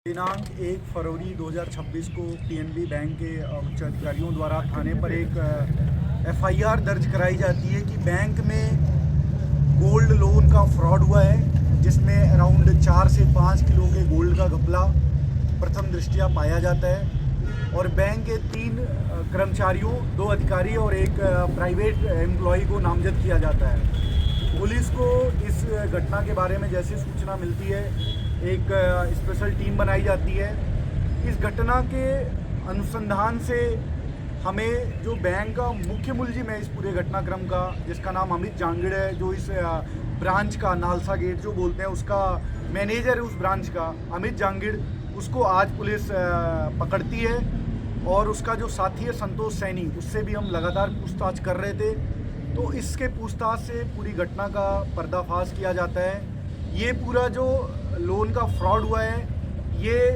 दिनांक 1 फरवरी 2026 को PNB bank के उच्च अधिकारियों द्वारा थाने पर एक एफआईआर दर्ज कराई जाती है कि बैंक में गोल्ड लोन का फ्रॉड हुआ है, जिसमें अराउंड 4 से 5 किलो के गोल्ड का घपला प्रथम दृष्टया पाया जाता है और बैंक के 3 कर्मचारियों, 2 अधिकारी और एक प्राइवेट एम्प्लॉय को नामजद किया जाता है। पुलिस को इस घटना के बारे में जैसे सूचना मिलती है, एक स्पेशल टीम बनाई जाती है। इस घटना के अनुसंधान से हमें जो बैंक का मुख्य मुलजिम है इस पूरे घटनाक्रम का, जिसका नाम अमित जांगिड़ है, जो इस ब्रांच का नालसा गेट जो बोलते हैं उसका मैनेजर है, उस ब्रांच का अमित जांगिड़, उसको आज पुलिस पकड़ती है। और उसका जो साथी है संतोष सैनी, उससे भी हम लगातार पूछताछ कर रहे थे। तो इसके पूछताछ से पूरी घटना का पर्दाफाश किया जाता है। ये पूरा जो लोन का फ्रॉड हुआ है, ये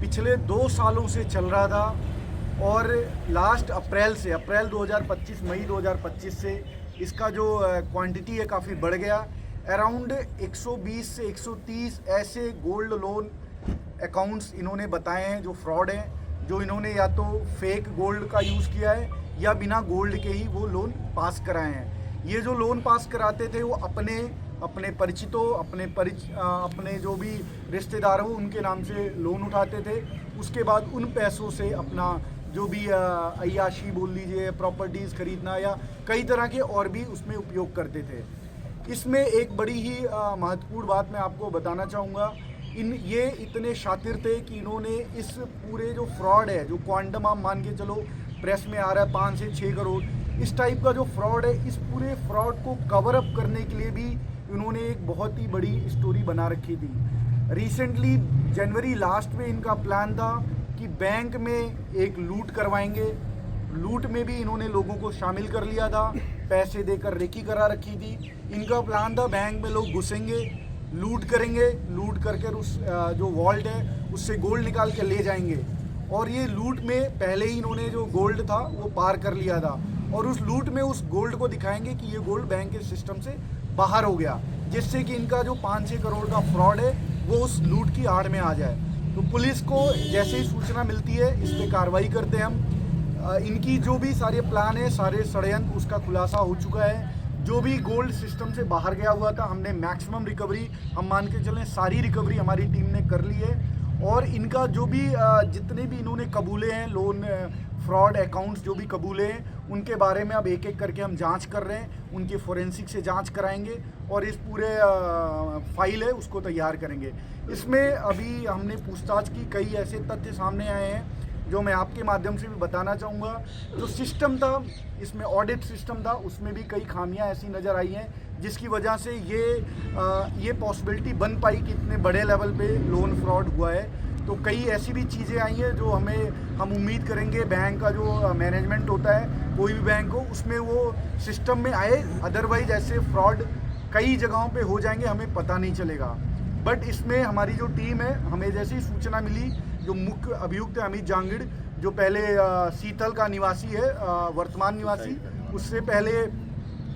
पिछले 2 सालों से चल रहा था और लास्ट अप्रैल 2025, मई 2025 से इसका जो क्वांटिटी है काफ़ी बढ़ गया। अराउंड 120 से 130 ऐसे गोल्ड लोन अकाउंट्स इन्होंने बताए हैं जो फ्रॉड हैं, जो इन्होंने या तो फेक गोल्ड का यूज़ किया है या बिना गोल्ड के ही वो लोन पास कराए हैं। ये जो लोन पास कराते थे वो अपने परिचितों, अपने जो भी रिश्तेदार हो उनके नाम से लोन उठाते थे। उसके बाद उन पैसों से अपना जो भी अय्याशी बोल लीजिए, प्रॉपर्टीज़ खरीदना या कई तरह के और भी उसमें उपयोग करते थे। इसमें एक बड़ी ही महत्वपूर्ण बात मैं आपको बताना चाहूँगा। ये इतने शातिर थे कि इन्होंने इस पूरे जो फ्रॉड है, जो क्वांटम आप मान के चलो प्रेस में आ रहा है 5 से 6 करोड़, इस टाइप का जो फ्रॉड है, इस पूरे फ्रॉड को कवर अप करने के लिए भी इन्होंने एक बहुत ही बड़ी स्टोरी बना रखी थी। रिसेंटली जनवरी लास्ट में इनका प्लान था कि बैंक में एक लूट करवाएंगे। लूट में भी इन्होंने लोगों को शामिल कर लिया था, पैसे देकर रेकी करा रखी थी। इनका प्लान था बैंक में लोग घुसेंगे, लूट करेंगे, लूट करके उस जो वॉल्ट है उससे गोल्ड निकाल के ले जाएंगे। और ये लूट में पहले ही इन्होंने जो गोल्ड था वो पार कर लिया था और उस लूट में उस गोल्ड को दिखाएंगे कि ये गोल्ड बैंक के सिस्टम से बाहर हो गया, जिससे कि इनका जो 5-6 करोड़ का फ्रॉड है वो उस लूट की आड़ में आ जाए। तो पुलिस को जैसे ही सूचना मिलती है इस पर कार्रवाई करते हैं हम। इनकी जो भी सारे प्लान है, सारे षड्यंत्र, उसका खुलासा हो चुका है। जो भी गोल्ड सिस्टम से बाहर गया हुआ था, हमने मैक्सिमम रिकवरी, हम मान के चलें सारी रिकवरी हमारी टीम ने कर ली है। और इनका जो भी जितने भी इन्होंने कबूले हैं लोन फ्रॉड अकाउंट्स जो भी कबूले हैं, उनके बारे में अब एक एक करके हम जांच कर रहे हैं। उनकी फोरेंसिक से जांच कराएंगे और इस पूरे फाइल है उसको तैयार करेंगे। इसमें अभी हमने पूछताछ की, कई ऐसे तथ्य सामने आए हैं जो मैं आपके माध्यम से भी बताना चाहूँगा। जो सिस्टम था, इसमें ऑडिट सिस्टम था, उसमें भी कई खामियां ऐसी नज़र आई हैं जिसकी वजह से ये पॉसिबिलिटी बन पाई कि इतने बड़े लेवल पे लोन फ्रॉड हुआ है। तो कई ऐसी भी चीज़ें आई हैं जो हम उम्मीद करेंगे बैंक का जो मैनेजमेंट होता है, कोई भी बैंक हो, उसमें वो सिस्टम में आए। अदरवाइज ऐसे फ्रॉड कई जगहों पे हो जाएंगे, हमें पता नहीं चलेगा। बट इसमें हमारी जो टीम है, हमें जैसी सूचना मिली, जो मुख्य अभियुक्त है अमित जांगिड़, जो पहले सीतल का निवासी है, वर्तमान निवासी, उससे पहले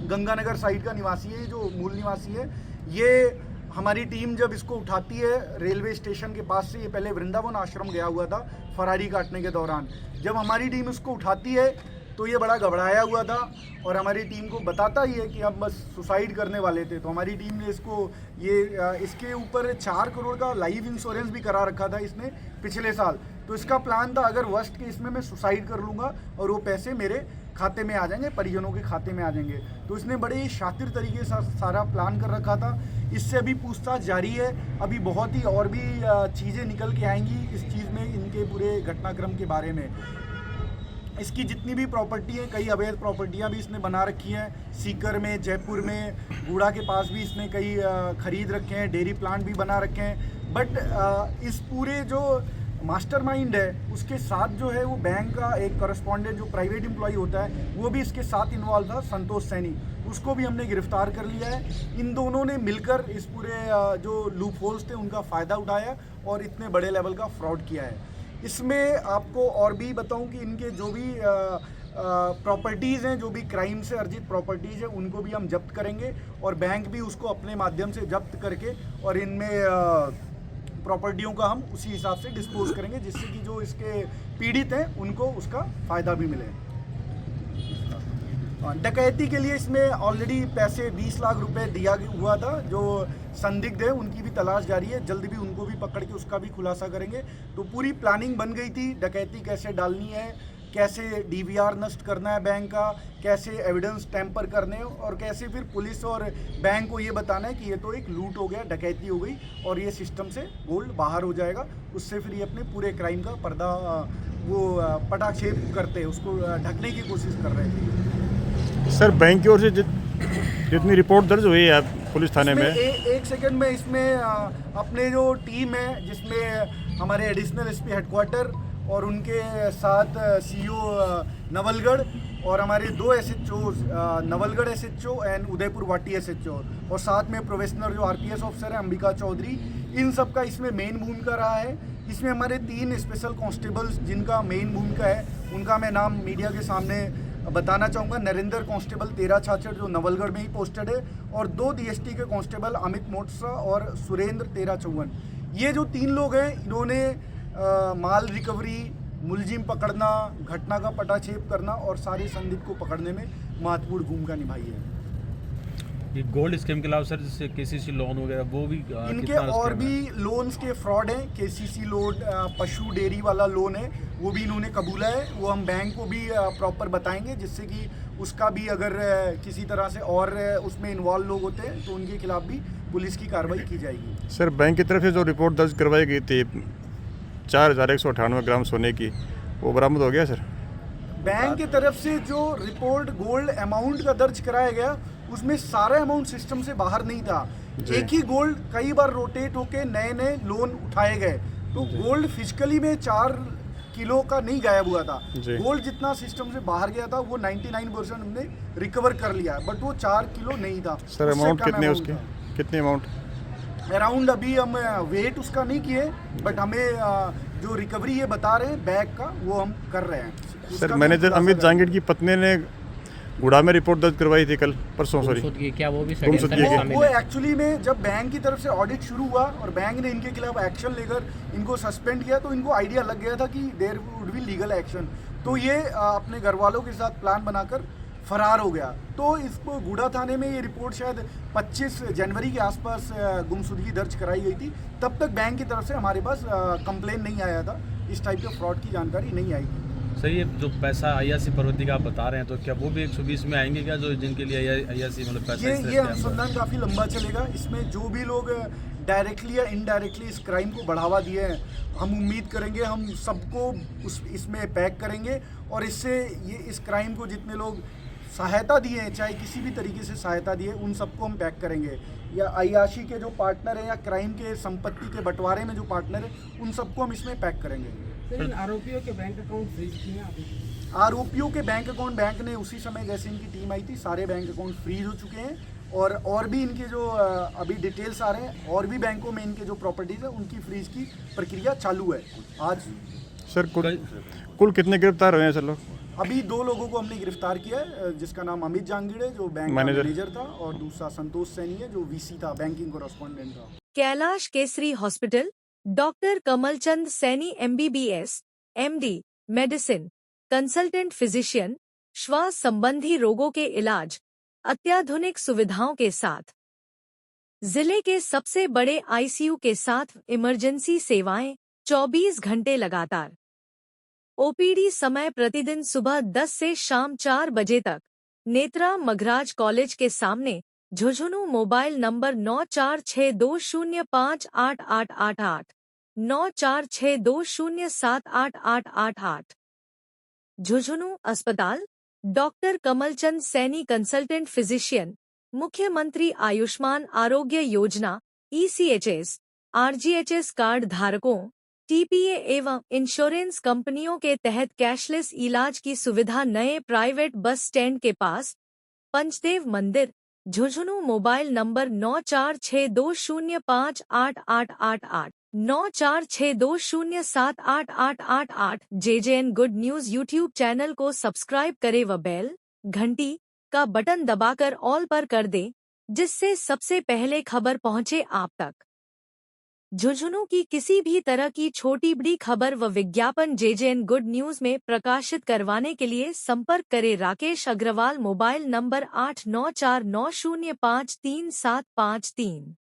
गंगानगर साइड का निवासी है, जो मूल निवासी है। ये हमारी टीम जब इसको उठाती है रेलवे स्टेशन के पास से, ये पहले वृंदावन आश्रम गया हुआ था फरारी काटने के दौरान, जब हमारी टीम इसको उठाती है तो ये बड़ा घबराया हुआ था और हमारी टीम को बताता ही है कि हम बस सुसाइड करने वाले थे। तो हमारी टीम ने इसके ऊपर 4 करोड़ का लाइफ इंश्योरेंस भी करा रखा था इसने पिछले साल। तो इसका प्लान था अगर वर्स्ट केस में मैं सुसाइड कर लूँगा और वो पैसे मेरे खाते में आ जाएंगे, परिजनों के खाते में आ जाएंगे। तो इसने बड़े ही शातिर तरीके से सारा प्लान कर रखा था। इससे अभी पूछताछ जारी है, अभी बहुत ही और भी चीज़ें निकल के आएंगी इस चीज़ में, इनके पूरे घटनाक्रम के बारे में। इसकी जितनी भी प्रॉपर्टी है, कई अवैध प्रॉपर्टियां भी इसने बना रखी हैं। सीकर में, जयपुर में, गूड़ा के पास भी इसने कई खरीद रखे हैं, डेयरी प्लांट भी बना रखे हैं। बट इस पूरे जो मास्टरमाइंड है उसके साथ जो है वो बैंक का एक करस्पॉन्डेंट जो प्राइवेट एम्प्लॉय होता है वो भी इसके साथ इन्वॉल्व था, संतोष सैनी, उसको भी हमने गिरफ्तार कर लिया है। इन दोनों ने मिलकर इस पूरे जो लूप होल्स थे उनका फ़ायदा उठाया और इतने बड़े लेवल का फ्रॉड किया है। इसमें आपको और भी बताऊं कि इनके जो भी प्रॉपर्टीज़ हैं, जो भी क्राइम से अर्जित प्रॉपर्टीज़ हैं, उनको भी हम जब्त करेंगे और बैंक भी उसको अपने माध्यम से जब्त करके और इनमें प्रॉपर्टियों का हम उसी हिसाब से डिस्पोज करेंगे, जिससे कि जो इसके पीड़ित हैं उनको उसका फ़ायदा भी मिले। डकैती के लिए इसमें ऑलरेडी पैसे 20 लाख रुपए दिया हुआ था। जो संदिग्ध है उनकी भी तलाश जारी है, जल्द भी उनको भी पकड़ के उसका भी खुलासा करेंगे। तो पूरी प्लानिंग बन गई थी, डकैती कैसे डालनी है, कैसे डीवीआर नष्ट करना है बैंक का, कैसे एविडेंस टैंपर करने हैं, और कैसे फिर पुलिस और बैंक को ये बताना है कि ये तो एक लूट हो गया, डकैती हो गई और ये सिस्टम से गोल्ड बाहर हो जाएगा। उससे फिर ये अपने पूरे क्राइम का पर्दा वो पटाक्षेप करते हैं, उसको ढकने की कोशिश कर रहे थे। सर बैंक की ओर से जितनी रिपोर्ट दर्ज हुई है पुलिस थाने में, एक सेकंड में इसमें अपने जो टीम है, जिसमें हमारे एडिशनल एसपी हेडक्वार्टर और उनके साथ सीईओ नवलगढ़ और हमारे 2 SHO, Nawalgarh SHO and Udaipur वाटी एसएचओ, और साथ में प्रोफेशनल जो आरपीएस ऑफिसर है अंबिका चौधरी, इन सब का इसमें मेन भूमिका रहा है। इसमें हमारे 3 स्पेशल कांस्टेबल्स जिनका मेन भूमिका है, उनका मैं नाम मीडिया के सामने बताना चाहूँगा। नरेंद्र कांस्टेबल 13 छाछठ जो नवलगढ़ में ही पोस्टेड है, और 2 डीएसटी के कांस्टेबल अमित मोटसा और सुरेंद्र 1354। ये जो 3 लोग हैं, इन्होंने माल रिकवरी, मुलजिम पकड़ना, घटना का पटाक्षेप करना और सारे संदिग्ध को पकड़ने में महत्वपूर्ण भूमिका निभाई है। ये गोल्ड स्कीम के अलावा सर जैसे केसीसी लोन वगैरह वो भी इनके और भी लोन्स के फ्रॉड हैं। केसीसी लोन, पशु डेयरी वाला लोन है, वो भी इन्होंने कबूला है। वो हम बैंक को भी प्रॉपर बताएंगे, जिससे कि उसका भी अगर किसी तरह से और उसमें इन्वॉल्व लोग होते हैं तो उनके खिलाफ भी पुलिस की कार्रवाई की जाएगी। सर बैंक की तरफ से जो रिपोर्ट दर्ज करवाई गई थी 4198 ग्राम सोने की, वो बरामद हो गया सर? बैंक की तरफ से जो रिपोर्ट गोल्ड अमाउंट का दर्ज कराया गया, उसमें सारा अमाउंट सिस्टम से बाहर नहीं था। एक ही गोल्ड कई बार रोटेट होके नए नए लोन उठाए गए, तो गोल्ड फिजिकली में 4 किलो का नहीं गायब हुआ था। गोल्ड जितना सिस्टम से बाहर गया था वो 99% हमने रिकवर कर लिया, बट वो 4 किलो नहीं था। सर अमाउंट कितने उसके, कितने अमाउंट अराउंड अभी हम वेट उसका नहीं किए, बट हमें जो रिकवरी ये बता रहे हैं बैग का, वो हम कर रहे हैं। सर मैनेजर अमित जहांगीर की पत्नी ने गुड़ा में रिपोर्ट दर्ज करवाई थी कल परसों, सॉरी क्या वो भी वो एक्चुअली में जब बैंक की तरफ से ऑडिट शुरू हुआ और बैंक ने इनके खिलाफ एक्शन लेकर इनको सस्पेंड किया, तो इनको आइडिया लग गया था कि there would be legal action. तो ये अपने घर वालों के साथ प्लान बनाकर फरार हो गया। तो इसको गुड़ा थाने में ये रिपोर्ट शायद 25 जनवरी के आसपास गुमशुदगी दर्ज कराई गई थी। तब तक बैंक की तरफ से हमारे पास कंप्लेन नहीं आया था, इस टाइप के फ्रॉड की जानकारी नहीं आई थी। सर ये जो पैसा IRC प्रवृत्ति का आप बता रहे हैं, तो क्या वो भी 120 में आएंगे क्या, जो जिनके लिए IRC मतलब पैसा? ये अनुसंधान काफ़ी लंबा चलेगा। इसमें जो भी लोग डायरेक्टली या इनडायरेक्टली इस क्राइम को बढ़ावा दिए हैं, हम उम्मीद करेंगे हम सबको इसमें पैक करेंगे, और इससे ये इस क्राइम को जितने लोग सहायता दिए हैं, चाहे किसी भी तरीके से सहायता दिए, उन सबको हम पैक करेंगे। या IRC के जो पार्टनर हैं या क्राइम के संपत्ति के बंटवारे में जो पार्टनर है, उन सबको हम इसमें पैक करेंगे। इन आरोपियों के बैंक अकाउंट फ्रीज किए हैं? आरोपियों के बैंक अकाउंट बैंक ने उसी समय जैसे इनकी टीम आई थी, सारे बैंक अकाउंट फ्रीज हो चुके हैं, और भी इनके जो अभी डिटेल्स आ रहे हैं, और भी बैंकों में इनके जो प्रॉपर्टीज है उनकी फ्रीज की प्रक्रिया चालू है आज। सर कुल कितने गिरफ्तार हुए हैं सर लोग? अभी 2 लोगों को हमने गिरफ्तार किया है, जिसका नाम अमित जहांगीर है जो बैंक मैनेजर था, और दूसरा संतोष सैनी है जो VC था, बैंकिंग कॉरेस्पॉन्डेंट था। Kailash Kesari hospital, doctor Kamalchand Saini MBBS MD medicine, consultant physician, श्वास संबंधी रोगों के इलाज अत्याधुनिक सुविधाओं के साथ, जिले के सबसे बड़े ICU के साथ इमरजेंसी सेवाएं 24 घंटे लगातार। OPD समय प्रतिदिन सुबह 10 से शाम 4 बजे तक। नेत्रा मघराज कॉलेज के सामने, झुंझुनू। Mobile number 9462058888, 9462078888। झुंझुनू अस्पताल, doctor Kamalchand Saini consultant physician, मुख्यमंत्री Ayushman Arogya Yojana ECHS RGHS card धारकों, TPA एवं इंश्योरेंस कंपनियों के तहत कैशलेस इलाज की सुविधा नए प्राइवेट बस स्टैंड के पास, पंचदेव मंदिर, Jhunjhunu. Mobile number 9462058888, 9462078888। JJN good news YouTube channel को सब्सक्राइब करें व बेल घंटी का बटन दबाकर ऑल पर कर दें, जिससे सबसे पहले खबर पहुंचे आप तक। झुंझुनू की किसी भी तरह की छोटी बड़ी खबर व विज्ञापन जेजेएन गुड न्यूज में प्रकाशित करवाने के लिए संपर्क करें राकेश अग्रवाल, मोबाइल नंबर 8949053753।